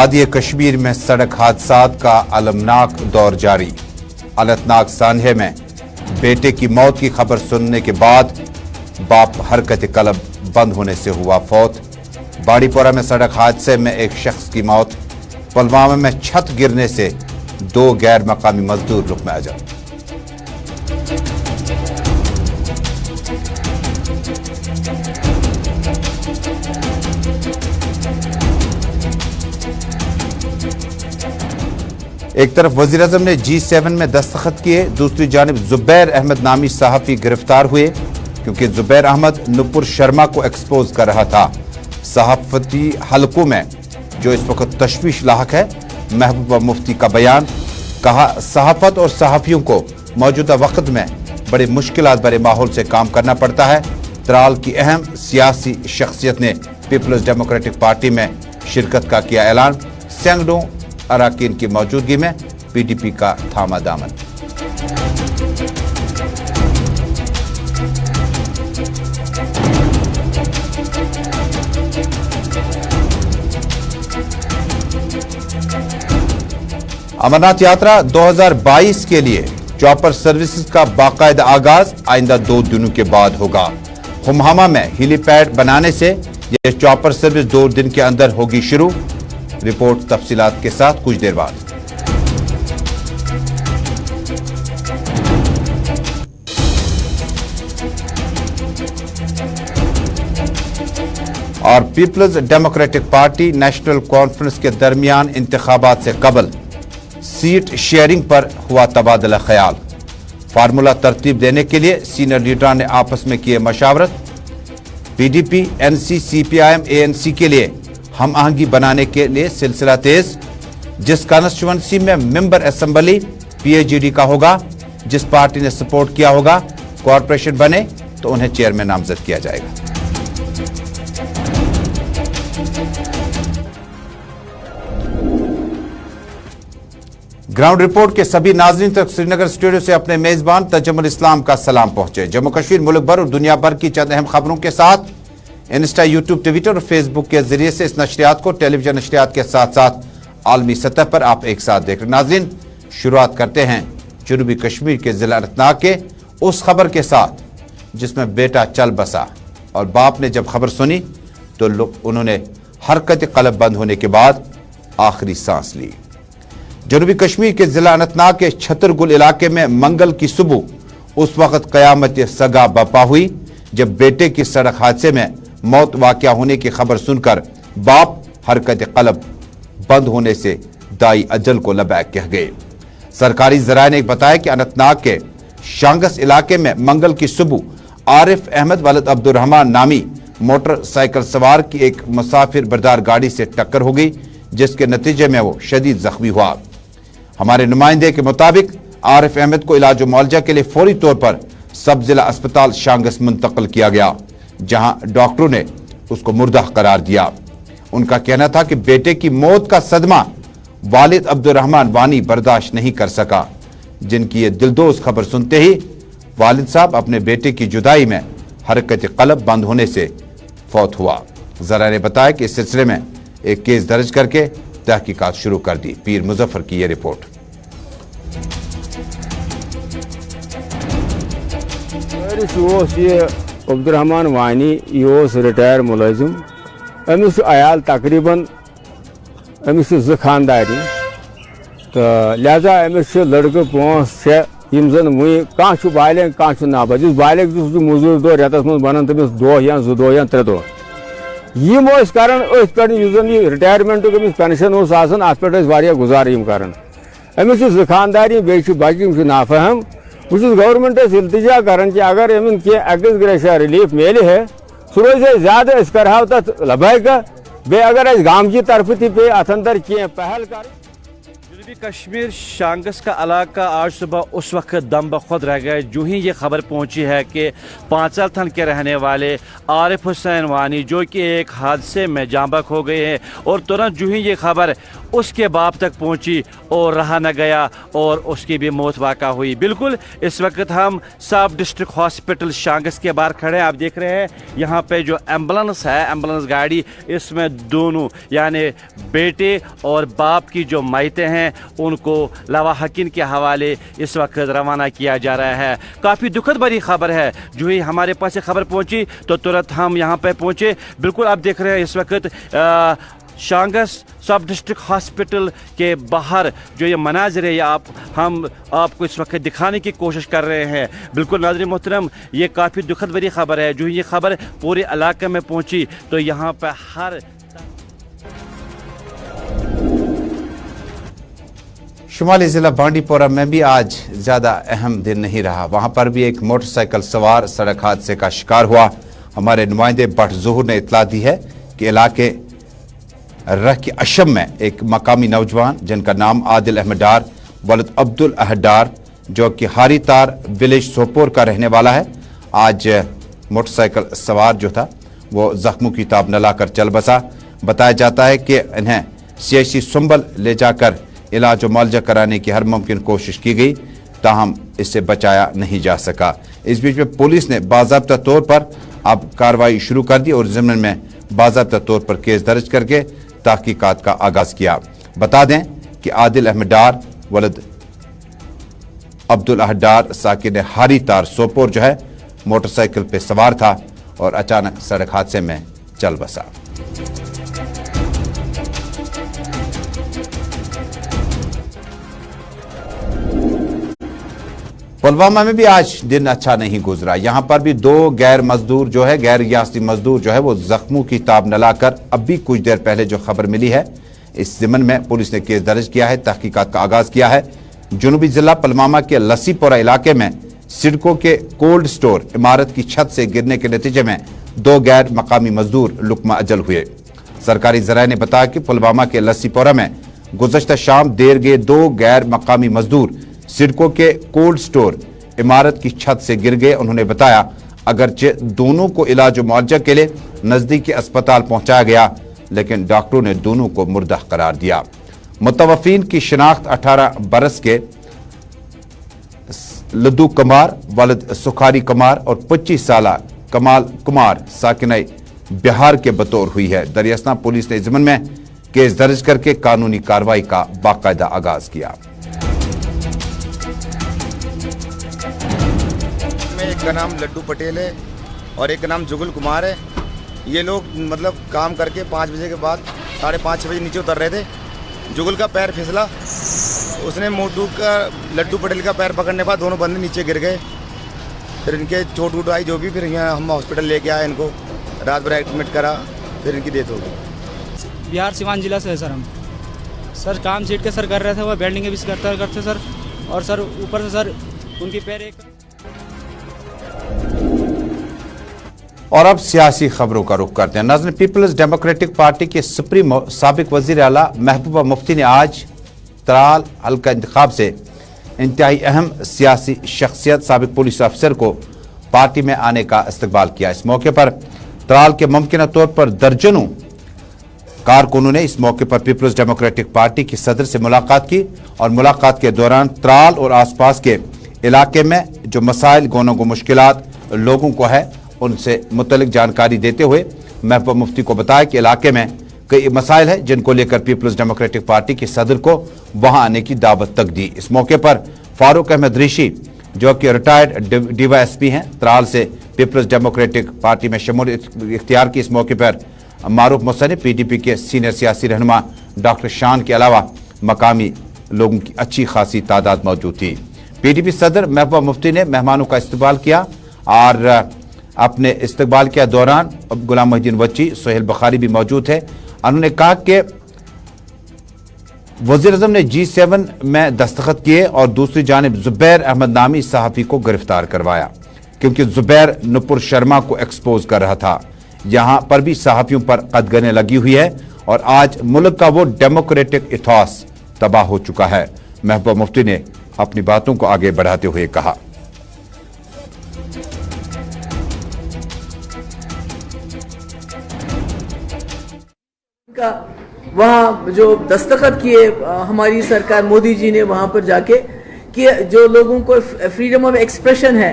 वादी कश्मीर में सड़क हादसात का अलमनाक दौर जारी। अनंतनाग सान्हे में बेटे की मौत की खबर सुनने के बाद बाप हरकत कलब बंद होने से हुआ फौत। बाड़ीपोरा में सड़क हादसे में एक शख्स की मौत। पुलवामा में छत गिरने से 2 गैर मकामी मजदूर रुकमे अजल। एक तरफ वज़ीर-ए-आज़म ने G7 में दस्तखत किए, दूसरी जानिब जुबैर अहमद नामी सहाफ़ी गिरफ्तार हुए क्योंकि जुबैर अहमद नुपुर शर्मा को एक्सपोज कर रहा था। सहाफ़ती हलकों में जो इस वक्त तशवीश लाहक है, महबूबा मुफ्ती का बयान, कहा सहाफ़त और सहाफ़ियों को मौजूदा वक्त में बड़े मुश्किलात भरे माहौल से काम करना पड़ता है। त्राल की अहम सियासी शख्सियत ने पीपल्स डेमोक्रेटिक पार्टी में शिरकत का किया ऐलान। सैकड़ों अरकान की मौजूदगी में PDP का थामा दामन। अमरनाथ यात्रा 2022 के लिए चॉपर सर्विसेज का बाकायदा आगाज आइंदा 2 दिनों के बाद होगा। हुमहामा में हेलीपैड बनाने से यह चॉपर सर्विस 2 दिन के अंदर होगी शुरू। रिपोर्ट तफसीलात के साथ कुछ देर बाद। और peoples democratic party national conference के दरमियान इंतखाबात से कबल सीट शेयरिंग पर हुआ तबादला ख्याल। फार्मूला तरतीब देने के लिए सीनियर लीडरान ने आपस में किए मशावरत। PDP, NC, CPIM, ANC के लिए हम आहंगी बनाने के लिए सिलसिला तेज। जिस कॉन्स्टिट्यूएंसी में मेंबर असेंबली PAGD का होगा, जिस पार्टी ने सपोर्ट किया होगा, कॉरपोरेशन बने तो उन्हें चेयरमैन नामजद किया जाएगा। ग्राउंड रिपोर्ट के सभी नाज़रीन तक श्रीनगर स्टूडियो से अपने मेजबान तजम्मुल इस्लाम का सलाम पहुंचे। जम्मू कश्मीर, मुल्क भर और दुनिया भर की चंद अहम खबरों के साथ इंस्टा, यूट्यूब, ट्विटर और फेसबुक के जरिए से इस नशरियात को टेलीविजन नशरियात के साथ साथ आलमी सतह पर आप एक साथ देख रहे नाज़रीन। शुरुआत करते हैं जनूबी कश्मीर के जिला अनंतनाग के उस खबर के साथ जिसमें बेटा चल बसा और बाप ने जब खबर सुनी तो उन्होंने हरकत कलब बंद होने के बाद आखिरी सांस ली। जनूबी कश्मीर के जिला अनंतनाग के छतरगुल इलाके में मंगल की सुबह उस वक्त कयामत सगा बपा हुई जब बेटे की सड़क हादसे में मौत वाक़या होने की खबर सुनकर बाप हरकत कलब बंद होने से दाई अजल को लबैक कह गए। सरकारी ज़राए ने बताया कि अनंतनाग के शांगस इलाके में मंगल की सुबह आरिफ अहमद वलद अब्दुर्रहमान नामी मोटरसाइकिल सवार की एक मुसाफिर बरदार गाड़ी से टक्कर हो गई, जिसके नतीजे में वो शदीद जख्मी हुआ। हमारे नुमाइंदे के मुताबिक आरिफ अहमद को इलाज मुआवजा के लिए फौरी तौर पर सब जिला अस्पताल शांगस मुंतकिल किया गया, जहां डॉक्टरों ने उसको मुर्दा करार दिया। उनका कहना था कि बेटे की मौत का सदमा वालिद अब्दुर्रहमान वानी बर्दाश्त नहीं कर सका, जिनकी ये दिलदोज खबर सुनते ही वालिद साहब अपने बेटे की जुदाई में हरकत कलब बंद होने से फौत हुआ। जरा ने बताया कि इस सिलसिले में एक केस दर्ज करके तहकीकात शुरू कर दी। पीर मुजफ्फर की यह रिपोर्ट। अब्दुर्रहमान वानी यह रिटायर मुलाजिम, अमिस आयाल तकरीबन अमिस 2 खानदारी, तो लिहाजा अमिस लड़के 5-6 यम जन वह कह बालिग कह नाबालिग। जिस बालिग मजूर दो रेतस मज बनान तमिस 2 या 2 दो या 3 दो यम करान पे रिटायरमेंट अमिस पेंशन अत पे गुजार कर। अमिस 2 खानदारी बे बच्चे नाफहम। बस गवर्नमेंटस इल्तिजा कर कि अगर अमिन कह एक्स ग्रेशिया रिलीफ मिले है सह रोज ज्यादा कर तथ लबैक बे अगर गाम की तरफ पे अत अंदर कह पहल कर। जनूबी कश्मीर शांगस का इलाका आज सुबह उस वक्त दम बखुद रह गए जो ही ये खबर पहुंची है कि पांचलथन के रहने वाले आरिफ हुसैन वानी जो कि एक हादसे में जाँ बहक हो गए हैं, और तुरंत जो ही ये खबर उसके बाप तक पहुंची और रहा न गया और उसकी भी मौत वाक़ा हुई। बिल्कुल इस वक्त हम सब डिस्ट्रिक्ट हॉस्पिटल शांगस के बाहर खड़े हैं। आप देख रहे हैं यहाँ पे जो एम्बुलेंस है, एम्बुलेंस गाड़ी, इसमें दोनों यानी बेटे और बाप की जो मायते हैं उनको लवाहकिन के हवाले इस वक्त रवाना किया जा रहा है। काफ़ी दुखद भरी खबर है। जो ही हमारे पास ये खबर पहुंची तो तुरंत हम यहाँ पे पहुंचे। बिल्कुल आप देख रहे हैं इस वक्त शांगस सब डिस्ट्रिक्ट हॉस्पिटल के बाहर जो ये मनाज़र है हम आपको इस वक्त दिखाने की कोशिश कर रहे हैं। बिल्कुल नाज़रीन मोहतरम, ये काफ़ी दुखद भरी खबर है। जो ये खबर पूरे इलाके में पहुंची तो यहाँ पर हर शुमाली ज़िला बांडीपोरा में भी आज ज़्यादा अहम दिन नहीं रहा। वहाँ पर भी एक मोटरसाइकिल सवार सड़क हादसे का शिकार हुआ। हमारे नुमाइंदे भट्ट ज़ोहर ने इतला दी है कि इलाके रह के अशम में एक मकामी नौजवान जिनका नाम आदिल अहमद डार वलद अब्दुल अहद डार जो कि हारी तार विलेज सोपोर का रहने वाला है, आज मोटरसाइकिल सवार जो था वो जख्मों की ताब न लाकर चल बसा। बताया जाता है कि इन्हें CIC संबल ले जाकर इलाज व मुआवजा कराने की हर मुमकिन कोशिश की गई, ताहम इससे बचाया नहीं जा सका। इस बीच में पुलिस ने बाज़ाब्ता तौर पर अब कार्रवाई शुरू कर दी और ज़िम्मन में बाज़ाब्ता तौर पर केस दर्ज करके तहकीकात का आगाज़ किया। बता दें कि आदिल अहमद डार वलद अब्दुल अहद डार साकिन हारी तार सोपोर जो है मोटरसाइकिल पे सवार था और अचानक सड़क हादसे में चल बसा। पुलवामा में भी आज दिन अच्छा नहीं गुजरा। यहां पर भी दो गैर रियासती मजदूर जो है वो जख्मों की ताब न लाकर अभी कुछ देर पहले जो खबर मिली है इस ज़िम्मन में पुलिस ने केस दर्ज किया है, तहकीकात का आगाज किया है। जनूबी जिला पुलवामा के लस्सीपोरा इलाके में सिडको के कोल्ड स्टोर इमारत की छत से गिरने के नतीजे में दो गैर मकामी मजदूर लुकमा अजल हुए। सरकारी ज़राए ने बताया कि पुलवामा के लस्सीपोरा में गुज़श्ता शाम देर गए दो गैर मकामी मजदूर सिडको के कोल्ड स्टोर इमारत की छत से गिर गए। उन्होंने बताया अगरचे दोनों को इलाज व मुआवजा के लिए नजदीकी अस्पताल पहुंचाया गया, लेकिन डॉक्टरों ने दोनों को मुर्दा करार दिया। मुतवफ़ीन की शिनाख्त 18 बरस के लद्दू कुमार वलद सुखारी कुमार और 25 साला कमाल कुमार साकिन बिहार के बतौर हुई है। दरियासना पुलिस ने ज़िम्मन में केस दर्ज करके कानूनी कार्रवाई का बाकायदा आगाज किया। एक का नाम लड्डू पटेल है और एक का नाम जुगल कुमार है। ये लोग मतलब काम करके 5 बजे के बाद 5:30-6 बजे नीचे उतर रहे थे। जुगल का पैर फिसला, उसने लड्डू पटेल का पैर पकड़ने के बाद दोनों बंदे नीचे गिर गए। फिर इनके चोट वोट आई जो भी, फिर यहाँ हम हॉस्पिटल लेके आए, इनको रात भर एडमिट करा, फिर इनकी डेथ हो गई। बिहार सीवान जिला से है सर। हम सर काम सीट के सर कर रहे थे, वो वेल्डिंग भी करते सर, और सर ऊपर से सर उनकी पैर एक। और अब सियासी खबरों का रुख करते हैं। नाज़रीन, पीपल्स डेमोक्रेटिक पार्टी के सुप्रीमो साबिक वज़ीर आला महबूबा मुफ्ती ने आज त्राल हल्का इंतखाब से इंतहाई अहम सियासी शख्सियत साबिक पुलिस अफसर को पार्टी में आने का इस्तकबाल किया। इस मौके पर त्राल के मुमकिन तौर पर दर्जनों कारकुनों ने इस मौके पर पीपल्स डेमोक्रेटिक पार्टी के सदर से मुलाकात की और मुलाकात के दौरान त्राल और आसपास के इलाके में जो मसाइल गोनो को मुश्किलात लोगों को है उनसे मुतल्लिक जानकारी देते हुए महबूबा मुफ्ती को बताया कि इलाके में कई मसाइल है जिनको लेकर पीपल्स डेमोक्रेटिक पार्टी के सदर को वहां आने की दावत तक दी। इस मौके पर फारूक अहमद ऋषि जो कि रिटायर्ड DYSP हैं त्राल से पीपल्स डेमोक्रेटिक पार्टी में शमूलियत इख्तियार की। इस मौके पर मारूफ मुसन्निफ PDP के सीनियर सियासी रहनुमा डॉक्टर शान के अलावा मकामी लोगों की अच्छी खासी तादाद मौजूद थी। PDP सदर महबूबा मुफ्ती ने मेहमानों का इस्तकबाल किया और अपने इस्तकबाल के दौरान गुलाम मोहिद्दीन वच्ची, सोहेल बुखारी भी मौजूद थे। उन्होंने कहा कि वज़ीर आज़म ने G7 में दस्तखत किए और दूसरी जानिब ज़ुबैर अहमद नामी सहाफ़ी को गिरफ्तार करवाया क्योंकि ज़ुबैर नुपुर शर्मा को एक्सपोज कर रहा था। यहाँ पर भी सहाफ़ियों पर कदगने लगी हुई है और आज मुल्क का वो डेमोक्रेटिक इथॉस तबाह हो चुका है। महबूबा मुफ्ती ने अपनी बातों को आगे बढ़ाते हुए कहा, वहाँ जो दस्तखत किए हमारी सरकार मोदी जी ने वहाँ पर जाके कि जो लोगों को फ्रीडम ऑफ एक्सप्रेशन है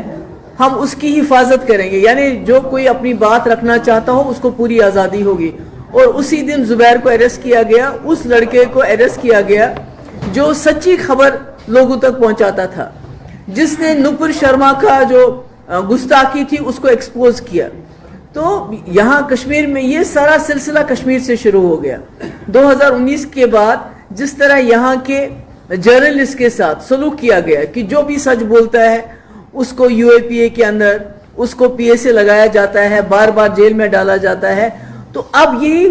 हम उसकी हिफाजत करेंगे, यानी जो कोई अपनी बात रखना चाहता हो उसको पूरी आज़ादी होगी। और उसी दिन जुबैर को अरेस्ट किया गया, उस लड़के को अरेस्ट किया गया जो सच्ची खबर लोगों तक पहुंचाता था, जिसने नुपुर शर्मा का जो गुस्ताखी थी उसको एक्सपोज किया। तो यहाँ कश्मीर में ये सारा सिलसिला कश्मीर से शुरू हो गया। 2019 के बाद जिस तरह यहाँ के जर्नलिस्ट के साथ सलूक किया गया कि जो भी सच बोलता है उसको यूएपीए के अंदर उसको पीएसए लगाया जाता है, बार बार जेल में डाला जाता है। तो अब यही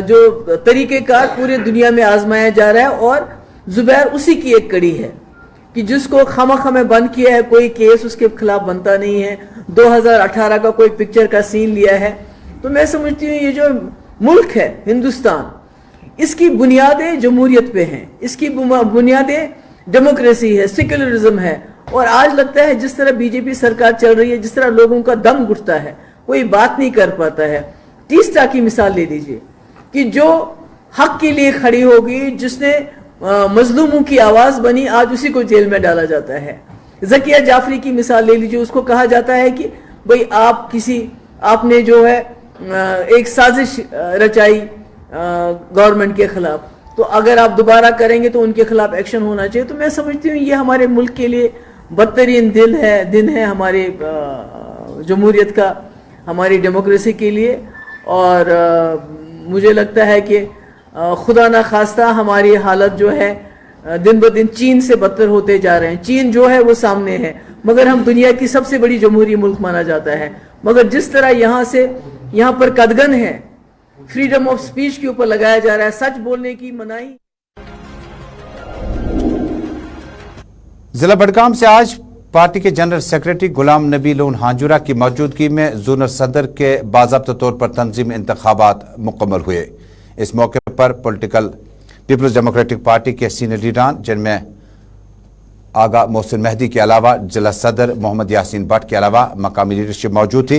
जो तरीक़ेकार पूरे दुनिया में आजमाया जा रहा है और जुबैर उसी की एक कड़ी है कि जिसको खामखा में बंद किया है, कोई केस उसके खिलाफ बनता नहीं है। 2018 का कोई पिक्चर का सीन लिया है। तो मैं समझती हूँ ये जो मुल्क है हिंदुस्तान, इसकी बुनियादें जमहूरियत पे हैं, इसकी बुनियादें डेमोक्रेसी है, सेक्युलरिज्म है। और आज लगता है जिस तरह बीजेपी सरकार चल रही है, जिस तरह लोगों का दम घुटता है, कोई बात नहीं कर पाता है। तीस्ता की मिसाल ले लीजिए कि जो हक के लिए खड़ी होगी, जिसने मजलूमों की आवाज बनी, आज उसी को जेल में डाला जाता है। ज़किया जाफरी की मिसाल ले लीजिए, उसको कहा जाता है कि भाई आपने जो है एक साजिश रचाई गवर्नमेंट के खिलाफ, तो अगर आप दोबारा करेंगे तो उनके खिलाफ एक्शन होना चाहिए। तो मैं समझती हूँ ये हमारे मुल्क के लिए बदतरीन दिन है हमारे जमहूरियत का, हमारी डेमोक्रेसी के लिए। और मुझे लगता है कि खुदा ना खास्ता हमारी हालत जो है दिन ब दिन चीन से बदतर होते जा रहे हैं। चीन जो है वो सामने है, मगर हम दुनिया की सबसे बड़ी जमहूरी मुल्क माना जाता है। मगर जिस तरह यहाँ पर कदगन है, फ्रीडम ऑफ स्पीच के ऊपर लगाया जा रहा है, सच बोलने की मनाही। जिला बडगाम से आज पार्टी के general secretary Ghulam Nabi loan हांजुरा की मौजूदगी में जोनल सदर के बाज़ाब्ता तौर पर तंजीम इंतखाबात मुकम्मल हुए। इस मौके पर पीपल्स डेमोक्रेटिक पार्टी के सीनियर लीडरान जिनमें आगा मोहसिन मेहदी के अलावा जिला सदर मोहम्मद यासीन भट्ट के अलावा मकामी लीडरशिप मौजूद थी।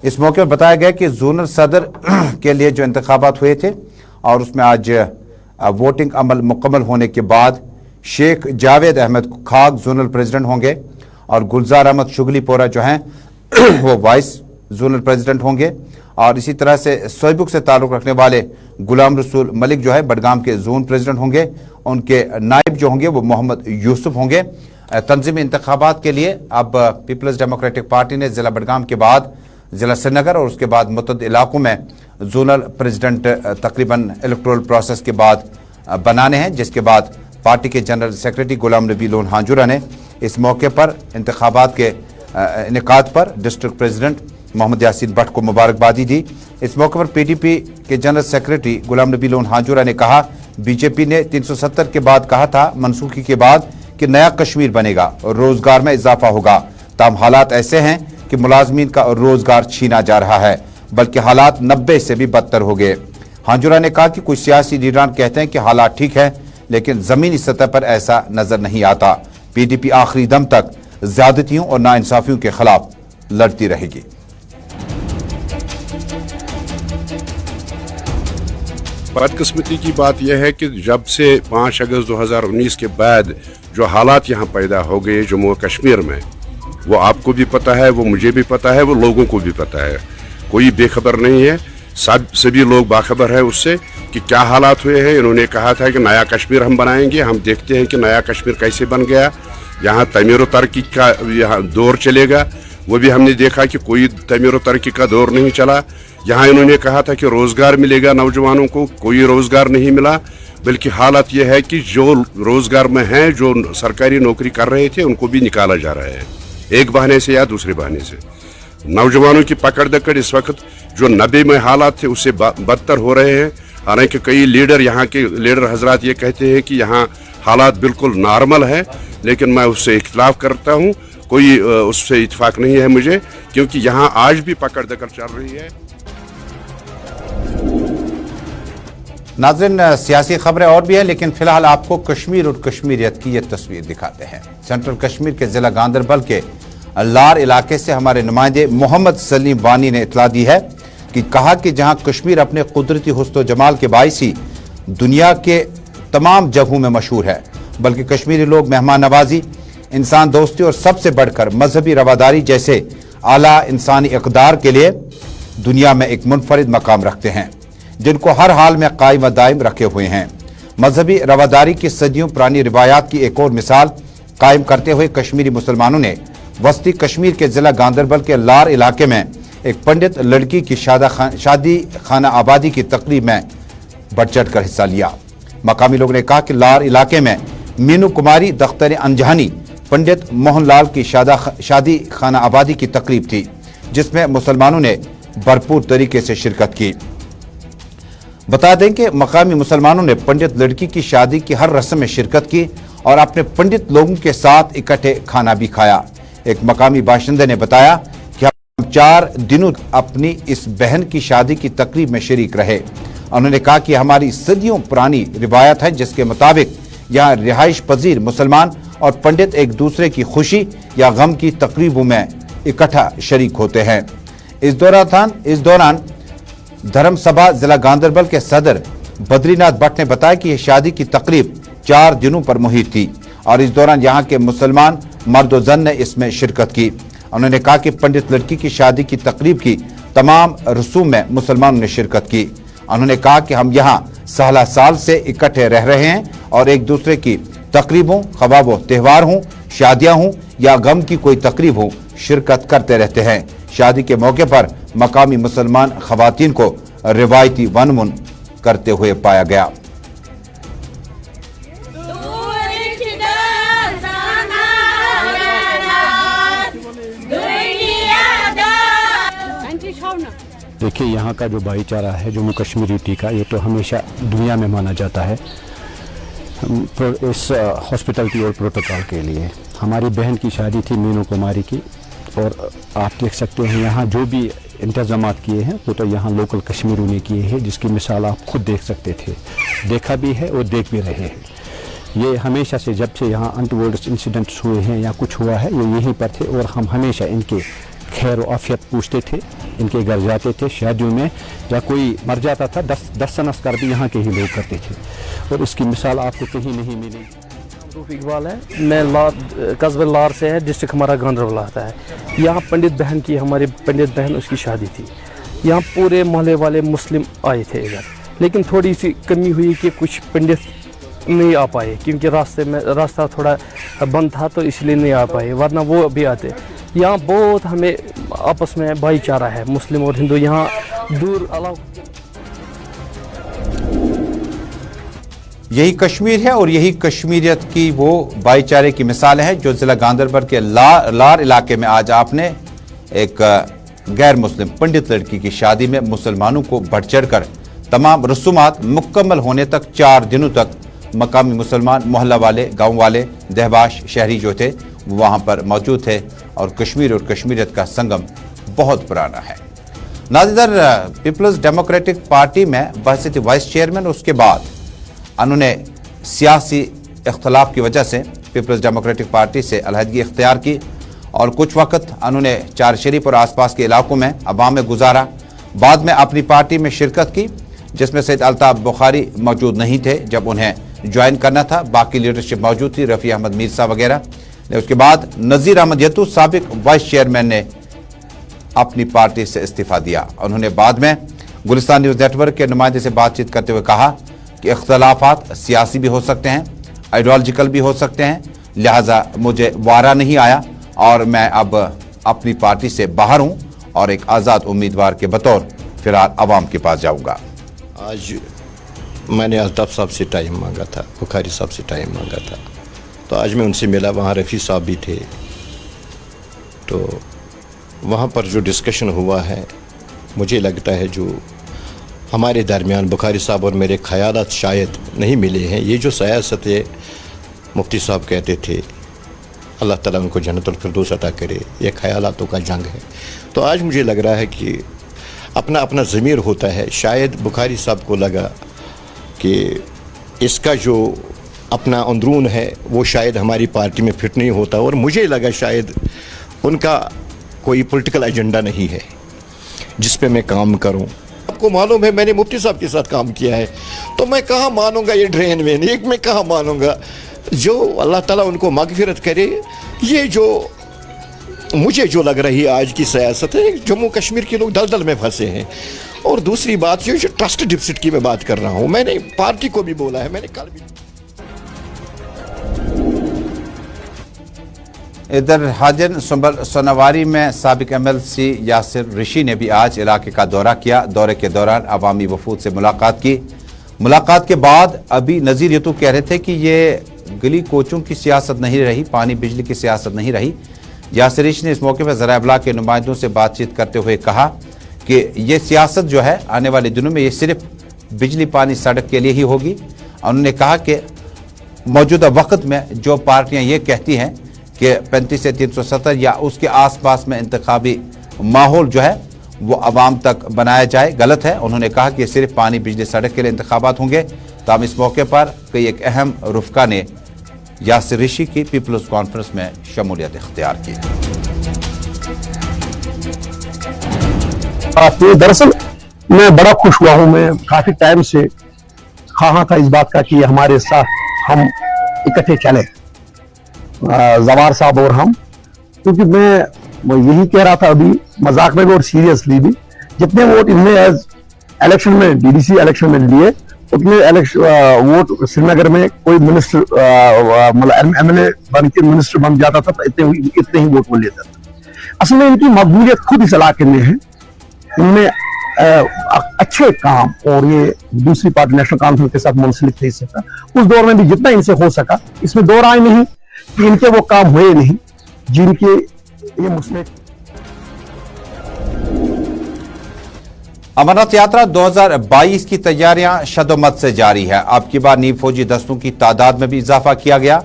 इस मौके पर बताया गया कि जोनल सदर के लिए जो इंतखाबात हुए थे और उसमें आज वोटिंग अमल मुकम्मल होने के बाद शेख जावेद अहमद खाग जोनल प्रेसिडेंट होंगे और गुलजार अहमद शुगलीपोरा जो हैं वो वाइस जोनल प्रेसिडेंट होंगे। और इसी तरह से सोईबुक से ताल्लुक़ रखने वाले गुलाम रसूल मलिक जो है बडगाम के जोन प्रेसिडेंट होंगे। उनके नायब जो होंगे वो मोहम्मद यूसुफ होंगे। तंजीमी इंतखाबात के लिए अब पीपल्स डेमोक्रेटिक पार्टी ने ज़िला बडगाम के बाद ज़िला श्रीनगर और उसके बाद मुतअद्दिद इलाकों में जोनल प्रेसिडेंट तकरीबन इलेक्टोरल प्रोसेस के बाद बनाने हैं, जिसके बाद पार्टी के general secretary Ghulam Nabi loan हांजुरा ने इस मौके पर इंतखाबात के इनेकाद पर डिस्ट्रिक्ट प्रेसिडेंट मोहम्मद यासीन भट्ट को मुबारकबादी दी। इस मौके पर पीडीपी के general secretary Ghulam Nabi loan हांजुरा ने कहा, बीजेपी ने 370 के बाद कहा था मनसूखी के बाद कि नया कश्मीर बनेगा और रोजगार में इजाफा होगा, ताहम हालात ऐसे हैं कि मुलाजमीन का रोजगार छीना जा रहा है, बल्कि हालात 90 से भी बदतर हो गए। हांजुरा ने कहा कि कुछ सियासी लीडरान कहते हैं कि हालात ठीक है, लेकिन जमीनी सतह पर ऐसा नजर नहीं आता। पीडीपी आखिरी दम तक ज्यादतियों और नाइंसाफियों के खिलाफ लड़ती रहेगी। बदकिस्मती की बात यह है कि जब से 5 अगस्त 2019 के बाद जो हालात यहाँ पैदा हो गए जम्मू कश्मीर में, वो आपको भी पता है, वो मुझे भी पता है, वो लोगों को भी पता है। कोई बेखबर नहीं है, सभी लोग बाखबर है उससे कि क्या हालात हुए हैं। इन्होंने कहा था कि नया कश्मीर हम बनाएंगे, हम देखते हैं कि नया कश्मीर कैसे बन गया। यहाँ तमीर तरक्की का यहाँ दौर चलेगा, वो भी हमने देखा कि कोई तमीर तरक्की का दौर नहीं चला। यहाँ इन्होंने कहा था कि रोज़गार मिलेगा नौजवानों को, कोई रोज़गार नहीं मिला, बल्कि हालत यह है कि जो रोज़गार में हैं, जो सरकारी नौकरी कर रहे थे, उनको भी निकाला जा रहा है, एक बहाने से या दूसरे बहाने से। नौजवानों की पकड़ दकड़ इस वक्त जो 90 में हालात थे उससे बदतर हो रहे हैं। हालांकि कई लीडर, यहाँ के लीडर हजरात ये कहते हैं कि यहाँ हालात बिल्कुल नॉर्मल है, लेकिन मैं उससे इख्तिलाफ करता हूँ। कोई उससे इत्तेफाक नहीं है मुझे, क्योंकि यहाँ आज भी पकड़ दकड़ चल रही है। नाज़रीन, सियासी खबरें और भी हैं, लेकिन फिलहाल आपको कश्मीर और कश्मीरियत की ये तस्वीर दिखाते हैं। सेंट्रल कश्मीर के जिला गांदरबल के लार इलाके से हमारे नुमाइंदे मोहम्मद सलीम वानी ने इतला दी है कि कहा कि जहां कश्मीर अपने कुदरती हुस्न जमाल के बाइस ही दुनिया के तमाम जगहों में मशहूर है, बल्कि कश्मीरी लोग मेहमान नवाजी, इंसान दोस्ती और सबसे बढ़कर मजहबी रवादारी जैसे आला इंसानी इक़दार के लिए दुनिया में एक मुनफरिद मकाम रखते हैं, जिनको हर हाल में कायम व दायम रखे हुए हैं। मजहबी रवादारी की सदियों पुरानी रिवायात की एक और मिसाल कायम करते हुए कश्मीरी मुसलमानों ने वस्ती कश्मीर के जिला गांदरबल के लार इलाके में एक पंडित लड़की की शादी खाना आबादी की तकरीब में बढ़ चढ़ कर हिस्सा लिया। मकामी लोगों ने कहा कि लार इलाके में मीनू कुमारी दख्तर अंजहानी पंडित मोहनलाल की शादी खाना आबादी की तकरीब थी, जिसमें मुसलमानों ने भरपूर तरीके से शिरकत की। बता दें कि मकामी मुसलमानों ने पंडित लड़की की शादी की हर रस्म में शिरकत की और अपने पंडित लोगों के साथ इकट्ठे खाना भी खाया। एक मकामी बाशिंदे ने बताया कि हम 4 दिनों अपनी इस बहन की शादी की तकरीब में शरीक रहे। उन्होंने कहा कि हमारी सदियों पुरानी रिवायत है, जिसके मुताबिक यहाँ रिहाइश पजीर मुसलमान और पंडित एक दूसरे की खुशी या गम की तकरीबों में इकट्ठा शरीक होते हैं। इस दौरान धर्म सभा जिला गांदरबल के सदर बद्रीनाथ भट्ट ने बताया कि यह शादी की तकरीब 4 दिनों पर मुहित थी और इस दौरान यहाँ के मुसलमान मर्द व जन ने इसमें शिरकत की। उन्होंने कहा कि पंडित लड़की की शादी की तकरीब की तमाम रसूम में मुसलमानों ने शिरकत की। उन्होंने कहा कि हम यहाँ साल साल से इकट्ठे रह रहे हैं और एक दूसरे की तकरीबों, खवाबों, त्यौहार हों, शादियाँ हों या गम की कोई तकरीब हो, शिरकत करते रहते हैं। शादी के मौके पर मकामी मुसलमान खवातीन को रिवायती वनमुन करते हुए पाया गया। देखिए, यहाँ का जो भाईचारा है जम्मू कश्मीरिटी का, ये तो हमेशा दुनिया में माना जाता है इस हॉस्पिटलिटी और प्रोटोकॉल के लिए। हमारी बहन की शादी थी मीनू कुमारी की, और आप देख सकते हैं यहाँ जो भी इंतजामात किए हैं वो तो यहाँ लोकल कश्मीरियों ने किए हैं, जिसकी मिसाल आप खुद देख सकते थे, देखा भी है और देख भी रहे हैं। ये हमेशा से जब से यहाँ अनटोवर्ड इंसिडेंट्स हुए हैं या कुछ हुआ है, ये यहीं पर थे और हम हमेशा इनके खैर व आफियत पूछते थे, इनके घर जाते थे। शादियों में या कोई मर जाता था, 10 संस्कार भी यहाँ के ही लोग करते थे और इसकी मिसाल आपको कहीं नहीं मिली। रूफ इकबाल है, मैं कस्बे लार से है, डिस्ट्रिक्ट हमारा गांदरबल आता है। यहाँ पंडित बहन की, हमारी पंडित बहन उसकी शादी थी। यहाँ पूरे मोहल्ले वाले मुस्लिम आए थे इधर, लेकिन थोड़ी सी कमी हुई कि कुछ पंडित नहीं आ पाए, क्योंकि रास्ता थोड़ा बंद था तो इसलिए नहीं आ पाए, वरना वो भी आते। यहाँ बहुत हमें आपस में भाईचारा है, मुस्लिम और हिंदू यहाँ दूर अलाव। यही कश्मीर है और यही कश्मीरियत की वो भाईचारे की मिसाल है जो जिला गांदरबल के लार इलाके में आज आपने एक गैर मुस्लिम पंडित लड़की की शादी में मुसलमानों को बढ़ चढ़ कर तमाम रसूमात मुकम्मल होने तक 4 दिनों तक मकामी मुसलमान, मोहल्ला वाले, गांव वाले, दहबाश शहरी जो थे वो वहाँ पर मौजूद थे और कश्मीर और कश्मीरियत का संगम बहुत पुराना है। नाज़रीन, पीपल्स डेमोक्रेटिक पार्टी में बहसीत वाइस चेयरमैन, उसके बाद उन्होंने सियासी इख्तलाफ की वजह से पीपल्स डेमोक्रेटिक पार्टी से अलहदगी इख्तियार की और कुछ वक्त उन्होंने चार शरीफ और आसपास के इलाकों में अवाम में गुजारा। बाद में अपनी पार्टी में शिरकत की, जिसमें सैयद अल्ताफ बुखारी मौजूद नहीं थे जब उन्हें ज्वाइन करना था, बाकी लीडरशिप मौजूद थी, रफ़ी अहमद मीरसा वगैरह। उसके बाद नज़ीर अहमद यतू साबिक वाइस चेयरमैन ने अपनी पार्टी से इस्तीफ़ा दिया। उन्होंने बाद में गुलिस्तान न्यूज़ नेटवर्क के नुमाइंदे से बातचीत करते हुए कहा कि इख्तलाफात सियासी भी हो सकते हैं, आइडियोलॉजिकल भी हो सकते हैं, लिहाजा मुझे वारा नहीं आया और मैं अब अपनी पार्टी से बाहर हूं और एक आज़ाद उम्मीदवार के बतौर फिलहाल अवाम के पास जाऊंगा। आज मैंने अल्ताफ साहब से टाइम मांगा था, बुखारी साहब से टाइम मांगा था, तो आज मैं उनसे मिला। वहाँ रफ़ी साहब भी थे, तो वहाँ पर जो डिस्कशन हुआ है, मुझे लगता है जो हमारे दरमियान बुखारी साहब और मेरे ख़यालात शायद नहीं मिले हैं। ये जो सियासत मुफ्ती साहब कहते थे, अल्लाह ताला उनको जन्नतुल फिरदौस अता करे, ये ख़यालातों का जंग है। तो आज मुझे लग रहा है कि अपना अपना ज़मीर होता है। शायद बुखारी साहब को लगा कि इसका जो अपना अंदरून है वो शायद हमारी पार्टी में फिट नहीं होता, और मुझे लगा शायद उनका कोई पॉलिटिकल एजेंडा नहीं है जिस पे मैं काम करूं। आपको मालूम है मैंने मुफ्ती साहब के साथ काम किया है, तो मैं कहाँ मानूंगा ये ड्रेन वेन, एक मैं कहाँ मानूंगा। जो अल्लाह ताला उनको मगफिरत करे, ये जो मुझे जो लग रही है आज की सियासत है, जम्मू कश्मीर के लोग दलदल में फंसे हैं। और दूसरी बात जो ट्रस्ट डिफिसिट की मैं बात कर रहा हूँ, मैंने पार्टी को भी बोला है, मैंने कल भी। इधर हाजन सुंबल सोनावारी में साबिक MLC यासिर ऋषि ने भी आज इलाके का दौरा किया। दौरे के दौरान अवामी वफूद से मुलाकात की। मुलाकात के बाद अभी नज़ीर ये तो कह रहे थे कि ये गली कोचों की सियासत नहीं रही, पानी बिजली की सियासत नहीं रही। यासिर ऋषि ने इस मौके पर ज़राए इब्लाग के नुमाइंदों से बातचीत करते हुए कहा कि ये सियासत जो है आने वाले दिनों में ये सिर्फ बिजली पानी सड़क के लिए ही होगी। उन्होंने कहा कि मौजूदा वक्त में जो पार्टियां ये कहती हैं कि 35 से 370 या उसके आसपास में इंतखाबी माहौल जो है वो आवाम तक बनाया जाए, गलत है। उन्होंने कहा कि सिर्फ पानी बिजली सड़क के लिए इंतखाबात होंगे। तब इस मौके पर कई एक अहम रुफका ने यासिर ऋषि की पीपल्स कॉन्फ्रेंस में शमूलियत इख्तियार की। दरअसल मैं बड़ा खुश हुआ हूं, मैं काफी टाइम से ख्वाह था इस बात का कि हमारे साथ हम इकट्ठे चले, जवार साहब और हम, क्योंकि मैं यही कह रहा था अभी मजाक में भी और सीरियसली भी, जितने वोट इनने इलेक्शन में DDC इलेक्शन में लिए उतने वोट श्रीनगर में कोई मिनिस्टर मतलब MLA बन के मिनिस्टर बन जाता था तो इतने ही वोट वो लेता था। असल में इनकी मकबूलियत खुद इस इलाके में है, इनमें अच्छे काम, और ये दूसरी पार्टी नेशनल कॉन्फ्रेंस के साथ मुंसलिक थे इससे उस दौर में भी जितना इनसे हो सका, इसमें दो राय नहीं कि इनके वो काम हुए नहीं जिनके ये मुस्लिम। अमरनाथ यात्रा 2022 की तैयारियां शदोमत से जारी है। अब की बार नीम फौजी दस्तों की तादाद में भी इजाफा किया गया।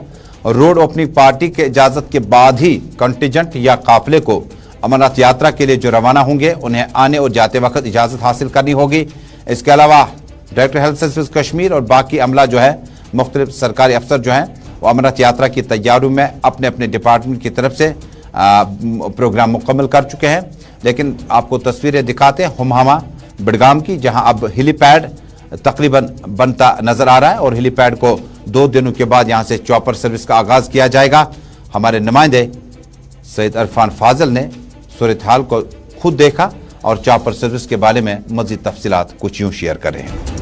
रोड ओपनिंग पार्टी के इजाजत के बाद ही कंटिजेंट या काफिले को अमरनाथ यात्रा के लिए जो रवाना होंगे उन्हें आने और जाते वक्त इजाजत हासिल करनी होगी। इसके अलावा डायरेक्टर हेल्थ सर्विस कश्मीर और बाकी अमला जो है, मुख्तलिफ सरकारी अफसर जो हैं, वो अमरनाथ यात्रा की तैयारियों में अपने अपने डिपार्टमेंट की तरफ से प्रोग्राम मुकम्मल कर चुके हैं। लेकिन आपको तस्वीरें दिखाते हैं हुमहामा बडगाम की, जहां अब हेलीपैड तकरीबन बनता नजर आ रहा है और हेलीपैड को 2 दिनों के बाद यहां से चॉपर सर्विस का आगाज किया जाएगा। हमारे नुमाइंदे सैयद इरफान फाजिल ने सूरत हाल को खुद देखा और चॉपर सर्विस के बारे में मजीद तफसीलात कुछ यूं शेयर कर रहे हैं।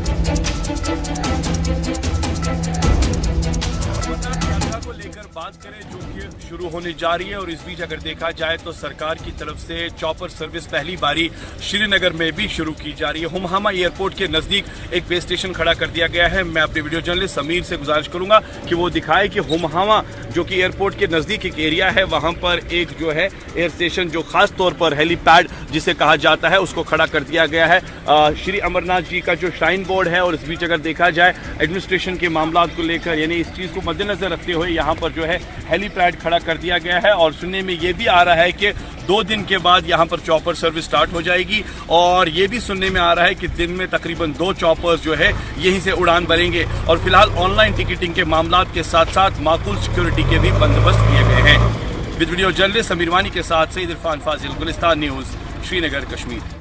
शुरू होने जा रही है और इस बीच अगर देखा जाए तो सरकार की तरफ से चॉपर सर्विस पहली बारी श्रीनगर में भी शुरू की जा रही है। हुमहामा एयरपोर्ट के नजदीक एक बेस स्टेशन खड़ा कर दिया गया है। मैं अपने वीडियो जर्नलिस्ट समीर से गुजारिश करूंगा कि वो दिखाए कि हुमहामा जो कि एयरपोर्ट के नजदीक एक एरिया है, वहां पर एक जो है एयर स्टेशन जो खास तौर पर हेलीपैड जिसे कहा जाता है उसको खड़ा कर दिया गया है। श्री अमरनाथ जी का जो श्राइन बोर्ड है, और इस बीच अगर देखा जाए एडमिनिस्ट्रेशन के मामला को लेकर, यानी इस चीज को मद्देनजर रखते हुए यहाँ पर जो है हेलीपैड खड़ा कर दिया गया है। और सुनने में ये भी आ रहा है कि 2 दिन के बाद यहाँ पर चॉपर सर्विस स्टार्ट हो जाएगी, और ये भी सुनने में आ रहा है कि दिन में तकरीबन 2 चॉपर्स जो है यहीं से उड़ान भरेंगे। और फिलहाल ऑनलाइन टिकटिंग के मामला के साथ साथ माकूल सिक्योरिटी के भी बंदोबस्त किए गए हैं। विद वीडियो जर्नलिस्ट समीर वानी के साथ सईद इरफान फाजिल, गुलिस्तान न्यूज, श्रीनगर, कश्मीर।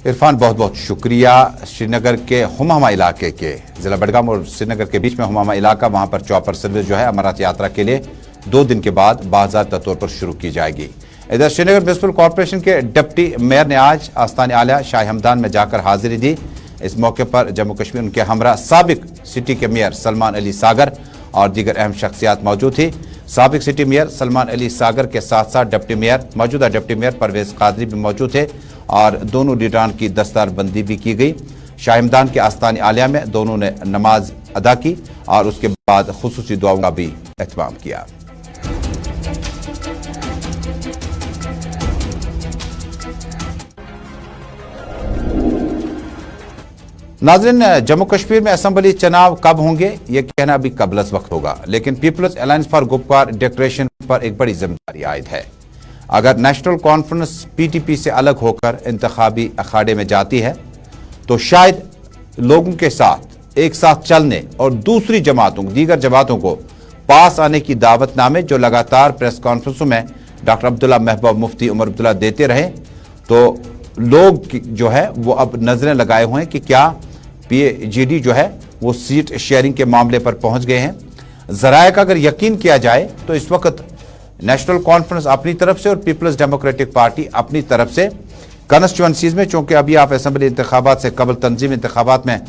इरफान बहुत बहुत शुक्रिया। श्रीनगर के हुमहामा इलाके के जिला बडगाम और श्रीनगर के बीच में हुमहामा इलाका, वहां पर चॉपर सर्विस जो है अमरनाथ यात्रा के लिए 2 दिन के बाद बाज़ाब्ता तौर पर शुरू की जाएगी। इधर श्रीनगर म्युनिसिपल कॉर्पोरेशन के डिप्टी मेयर ने आज आस्तान आलिया शाही हमदान में जाकर हाजिरी दी। इस मौके पर जम्मू कश्मीर उनके हमरा साबिक सिटी के मेयर सलमान अली सागर और दीगर अहम शख्सियात मौजूद थी। साबिक सिटी मेयर सलमान अली सागर के साथ साथ डिप्टी मेयर, मौजूदा डिप्टी मेयर परवेज कादरी भी मौजूद थे और दोनों लीडरान की दस्तारबंदी भी की गई। शाहिमदान के आस्तान आलिया में दोनों ने नमाज अदा की और उसके बाद खुसूसी दुआओं का भी एहतमाम किया। नाज़रीन, जम्मू कश्मीर में असेंबली चुनाव कब होंगे ये कहना अभी कबलस वक्त होगा, लेकिन peoples alliance for Gupkar declaration पर एक बड़ी जिम्मेदारी आयद है। अगर नेशनल कॉन्फ्रेंस PTP से अलग होकर इंतखाबी अखाड़े में जाती है तो शायद लोगों के साथ एक साथ चलने और दूसरी जमातों दीगर जमातों को पास आने की दावतनामे जो लगातार प्रेस कॉन्फ्रेंसों में डॉक्टर अब्दुल्ला महबूब मुफ्ती उमर अब्दुल्ला देते रहे, तो लोग जो है वो अब नजरें लगाए हुए हैं कि क्या PAGD जो है वो सीट शेयरिंग के मामले पर पहुंच गए हैं। जराए का अगर यकीन किया जाए तो इस वक्त नेशनल कॉन्फ्रेंस अपनी तरफ से और पीपल्स डेमोक्रेटिक पार्टी अपनी तरफ से कॉन्स्टिट्यूंसीज में, चूंकि अभी आप असेंबली इंतखाबात से कबल तंजीम इंतखाबात में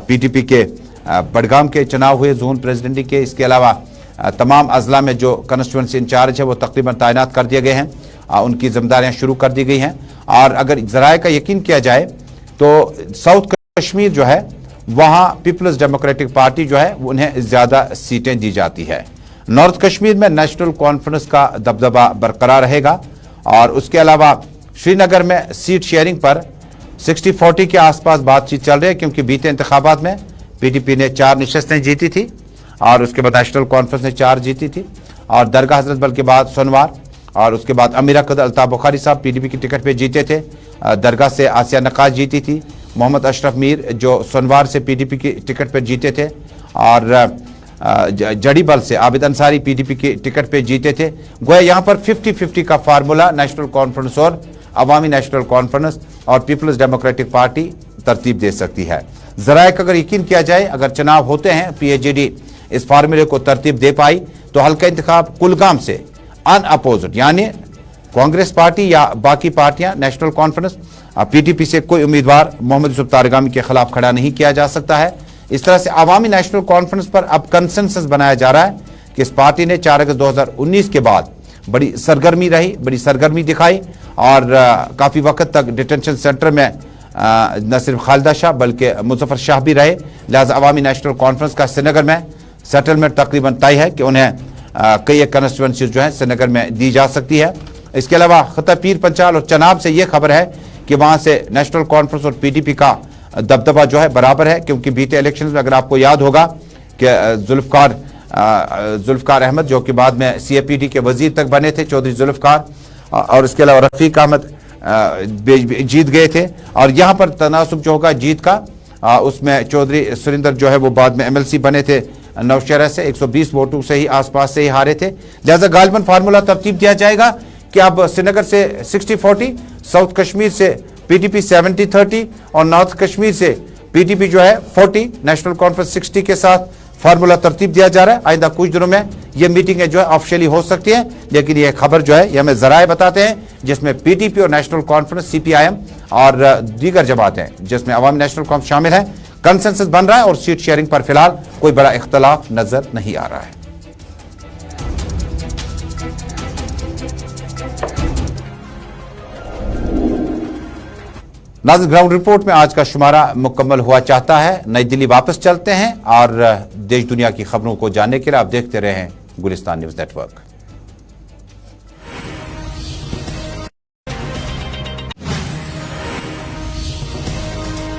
PDP के बडगाम के चुनाव हुए, जोन प्रेसिडेंटी के, इसके अलावा तमाम अजला में जो कॉन्स्टिट्यूंसी इंचार्ज है वो तकरीबन तैनात कर दिए गए हैं, उनकी जिम्मेदारियां शुरू कर दी गई हैं। और अगर जराए का यकीन किया जाए तो साउथ कश्मीर जो है वहां पीपल्स डेमोक्रेटिक पार्टी जो है उन्हें ज्यादा सीटें दी जाती है। नॉर्थ कश्मीर में नेशनल कॉन्फ्रेंस का दबदबा बरकरार रहेगा और उसके अलावा श्रीनगर में सीट शेयरिंग पर 60-40 के आसपास बातचीत चल रही है, क्योंकि बीते इंतखाबात में PDP ने 4 नशस्तें जीती थी और उसके बाद नेशनल कॉन्फ्रेंस ने 4 जीती थी, और दरगाह हजरत बल के बाद सोनवार और उसके बाद अमीर अकद अल्ताफ बुखारी साहब PDP की टिकट पे जीते थे, दरगाह से आसिया नकाज जीती थी, मोहम्मद अशरफ मीर जो सोनवार से PDP की टिकट पर जीते थे, और जड़ी बल से आबिद अंसारी PDP की टिकट पे जीते थे। गोया यहाँ पर 50-50 का फार्मूला नेशनल कॉन्फ्रेंस और अवामी नेशनल कॉन्फ्रेंस और पीपल्स डेमोक्रेटिक पार्टी तरतीब दे सकती है। जराए का अगर यकीन किया जाए, अगर चुनाव होते हैं PAGD इस फार्मूले को तरतीब दे पाई तो हल्का इंतखाब कुलगाम से अनअपोजिट यानी कांग्रेस पार्टी या बाकी पार्टियां नेशनल कॉन्फ्रेंस PDP से कोई उम्मीदवार मोहम्मद यूसुफ तारगामी के खिलाफ खड़ा नहीं किया जा सकता है। इस तरह से अवामी नेशनल कॉन्फ्रेंस पर अब कंसेंसस बनाया जा रहा है कि इस पार्टी ने 4 अगस्त 2019 के बाद बड़ी सरगर्मी रही, बड़ी सरगर्मी दिखाई और काफ़ी वक्त तक डिटेंशन सेंटर में न सिर्फ खालिदा शाह बल्कि मुजफ्फर शाह भी रहे। लिहाजा अवामी नेशनल कॉन्फ्रेंस का श्रीनगर में सेटलमेंट तकरीबन तय है कि उन्हें कई एक कॉन्स्टिट्यूंसी जो है श्रीनगर में दी जा सकती है। इसके अलावा खता पीर पंचाल और चनाब से यह खबर है कि वहाँ से नेशनल कॉन्फ्रेंस और PDP का दबदबा जो है बराबर है, क्योंकि बीते इलेक्शन में अगर आपको याद होगा कि जुल्फकार अहमद जो कि बाद में CAPD के वजीर तक बने थे, चौधरी जुल्फकार, और इसके अलावा रफीक अहमद जीत गए थे। और यहाँ पर तनासुब जो होगा जीत का उसमें चौधरी सुरिंदर जो है वो बाद में MLC बने थे नौशहरा से, 120 वोटों से ही आसपास से ही हारे थे। लिहाजा गालिबन फार्मूला तरतीब दिया जाएगा कि अब श्रीनगर से 60-40, साउथ कश्मीर से PDP 70-30 और नॉर्थ कश्मीर से PDP जो है 40, नेशनल कॉन्फ्रेंस 60 के साथ फार्मूला तरतीब दिया जा रहा है। आइंदा कुछ दिनों में ये मीटिंगें जो है ऑफिशियली हो सकती हैं, लेकिन ये खबर जो है ये हमें जराए बताते हैं जिसमें PDP और नेशनल कॉन्फ्रेंस CPIM और दीगर जमातें जिसमें अवामी नेशनल कॉन्फ्रेंस शामिल है, कंसेंसस बन रहा है और सीट शेयरिंग पर फिलहाल कोई बड़ा इख्तलाफ नजर नहीं आ रहा है। नाज़रीन, ग्राउंड रिपोर्ट में आज का शुमारा मुकम्मल हुआ चाहता है। नई दिल्ली वापस चलते हैं और देश दुनिया की खबरों को जानने के लिए आप देखते रहें गुलिस्तान न्यूज़ नेटवर्क।